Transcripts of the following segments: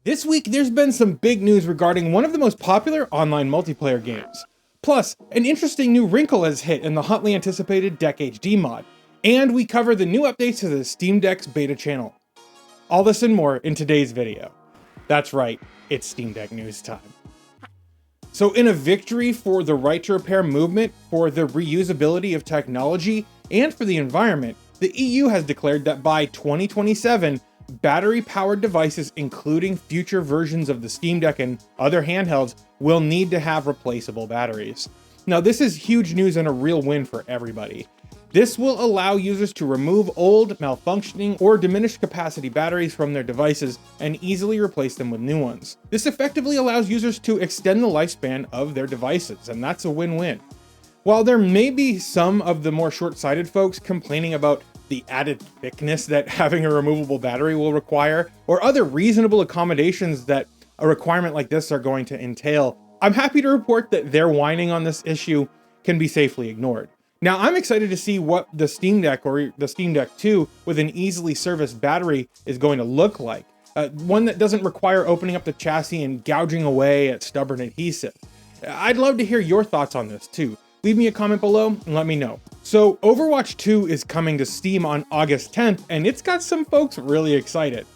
This week, there's been some big news regarding one of the most popular online multiplayer games. Plus, an interesting new wrinkle has hit in the hotly anticipated DeckHD mod, and we cover the new updates to the Steam Deck's beta channel. All this and more in today's video. That's right, it's Steam Deck news time. So in a victory for the right to repair movement, for the reusability of technology, and for the environment, the EU has declared that by 2027, battery-powered devices, including future versions of the Steam Deck and other handhelds, will need to have replaceable batteries. Now, this is huge news and a real win for everybody. This will allow users to remove old, malfunctioning, or diminished capacity batteries from their devices and easily replace them with new ones. This effectively allows users to extend the lifespan of their devices, and that's a win-win. While there may be some of the more short-sighted folks complaining about the added thickness that having a removable battery will require, or other reasonable accommodations that a requirement like this are going to entail, I'm happy to report that their whining on this issue can be safely ignored. Now, I'm excited to see what the Steam Deck or the Steam Deck 2 with an easily serviced battery is going to look like. One that doesn't require opening up the chassis and gouging away at stubborn adhesive. I'd love to hear your thoughts on this too. Leave me a comment below and let me know. So Overwatch 2 is coming to Steam on August 10th, and it's got some folks really excited.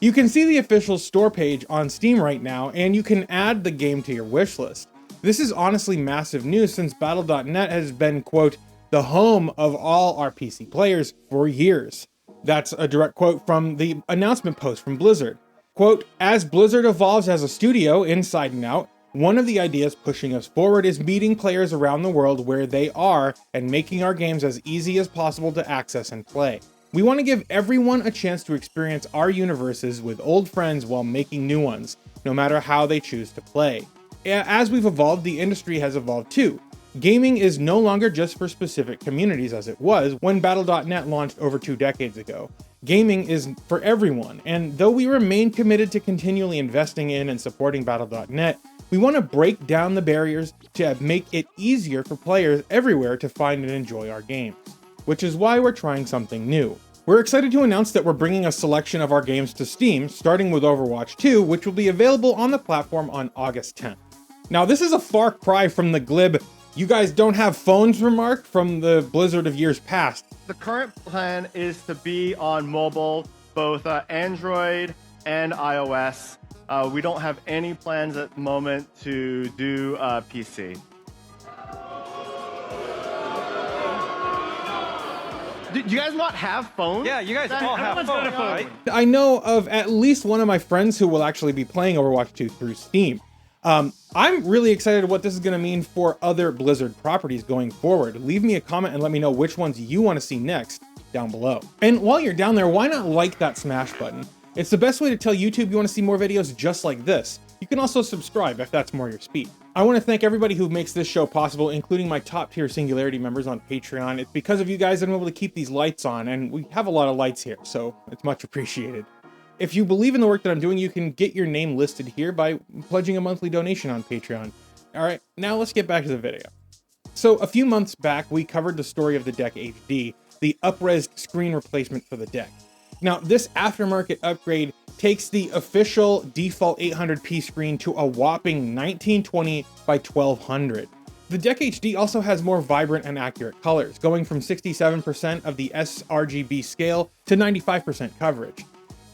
You can see the official store page on Steam right now, and you can add the game to your wishlist. This is honestly massive news since Battle.net has been, quote, the home of all our PC players for years. That's a direct quote from the announcement post from Blizzard. Quote, as Blizzard evolves as a studio inside and out, one of the ideas pushing us forward is meeting players around the world where they are and making our games as easy as possible to access and play. We want to give everyone a chance to experience our universes with old friends while making new ones, no matter how they choose to play. As we've evolved, the industry has evolved too. Gaming is no longer just for specific communities as it was when Battle.net launched over 2 decades ago. Gaming is for everyone, and though we remain committed to continually investing in and supporting Battle.net, we want to break down the barriers to make it easier for players everywhere to find and enjoy our games, which is why we're trying something new. We're excited to announce that we're bringing a selection of our games to Steam, starting with Overwatch 2, which will be available on the platform on August 10th. Now, this is a far cry from the glib, you guys don't have phones remark from the Blizzard of years past. The current plan is to be on mobile, both Android and iOS. We don't have any plans at the moment to do PC. Do you guys not have phones? Yeah, you guys all have phones, right? I know of at least one of my friends who will actually be playing Overwatch 2 through Steam. I'm really excited what this is going to mean for other Blizzard properties going forward. Leave me a comment and let me know which ones you want to see next down below. And while you're down there, why not like that smash button? It's the best way to tell YouTube you want to see more videos just like this. You can also subscribe if that's more your speed. I want to thank everybody who makes this show possible, including my top tier Singularity members on Patreon. It's because of you guys that I'm able to keep these lights on, and we have a lot of lights here, so it's much appreciated. If you believe in the work that I'm doing, you can get your name listed here by pledging a monthly donation on Patreon. All right, now let's get back to the video. So a few months back, we covered the story of the DeckHD, the up-resed screen replacement for the Deck. Now, this aftermarket upgrade takes the official default 800p screen to a whopping 1920 by 1200. The DeckHD also has more vibrant and accurate colors, going from 67% of the sRGB scale to 95% coverage.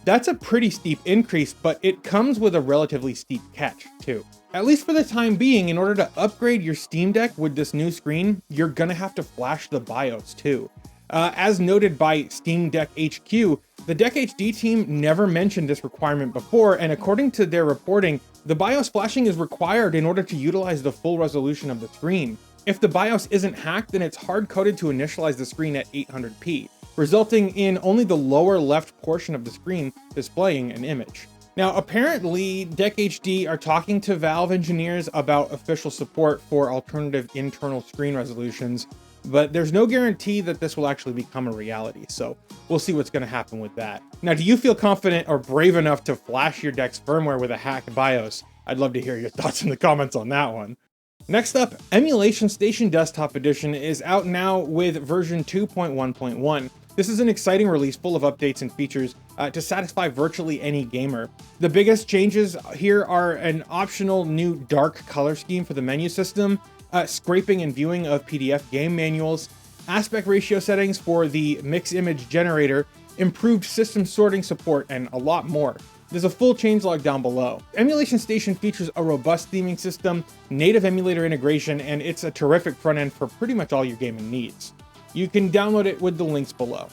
That's a pretty steep increase, but it comes with a relatively steep catch, too. At least for the time being, in order to upgrade your Steam Deck with this new screen, you're gonna have to flash the BIOS, too. As noted by Steam Deck HQ, the DeckHD team never mentioned this requirement before, and according to their reporting, the BIOS flashing is required in order to utilize the full resolution of the screen. If the BIOS isn't hacked, then it's hard-coded to initialize the screen at 800p. Resulting in only the lower left portion of the screen displaying an image. Now, apparently, DeckHD are talking to Valve engineers about official support for alternative internal screen resolutions, but there's no guarantee that this will actually become a reality, so we'll see what's going to happen with that. Now, do you feel confident or brave enough to flash your Deck's firmware with a hacked BIOS? I'd love to hear your thoughts in the comments on that one. Next up, EmulationStation Desktop Edition is out now with version 2.1.1. This is an exciting release full of updates and features to satisfy virtually any gamer. The biggest changes here are an optional new dark color scheme for the menu system, scraping and viewing of PDF game manuals, aspect ratio settings for the mix image generator, improved system sorting support, and a lot more. There's a full changelog down below. EmulationStation features a robust theming system, native emulator integration, and it's a terrific front end for pretty much all your gaming needs. You can download it with the links below.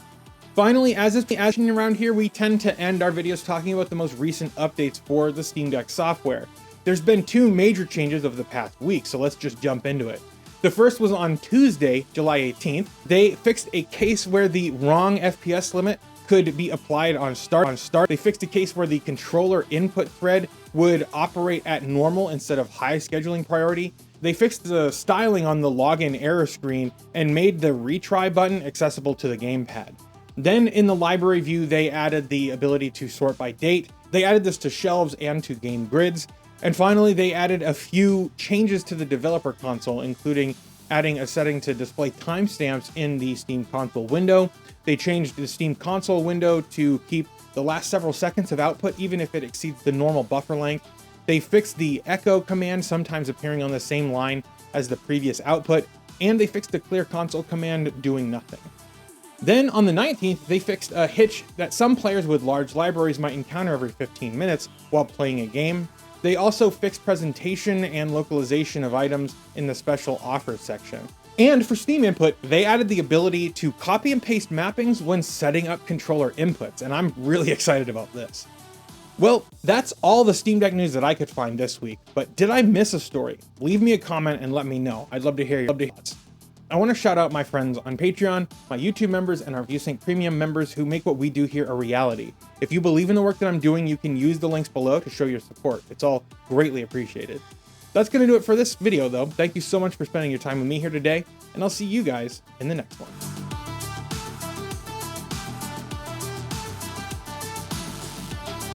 Finally, as around here, we tend to end our videos talking about the most recent updates for the Steam Deck software. There's been two major changes over the past week, so let's just jump into it. The first was on Tuesday, July 18th. They fixed a case where the wrong FPS limit could be applied on start. They fixed a case where the controller input thread would operate at normal instead of high scheduling priority. They fixed the styling on the login error screen and made the retry button accessible to the gamepad. Then in the library view, they added the ability to sort by date. They added this to shelves and to game grids. And finally, they added a few changes to the developer console, including adding a setting to display timestamps in the Steam console window. They changed the Steam console window to keep the last several seconds of output, even if it exceeds the normal buffer length. They fixed the echo command, sometimes appearing on the same line as the previous output, and they fixed the clear console command doing nothing. Then on the 19th, they fixed a hitch that some players with large libraries might encounter every 15 minutes while playing a game. They also fixed presentation and localization of items in the special offers section. And for Steam input, they added the ability to copy and paste mappings when setting up controller inputs, and I'm really excited about this. Well, that's all the Steam Deck news that I could find this week, but did I miss a story? Leave me a comment and let me know. I'd love to hear your thoughts. I want to shout out my friends on Patreon, my YouTube members, and our ViewSync Premium members who make what we do here a reality. If you believe in the work that I'm doing, you can use the links below to show your support. It's all greatly appreciated. That's going to do it for this video, though. Thank you so much for spending your time with me here today, and I'll see you guys in the next one.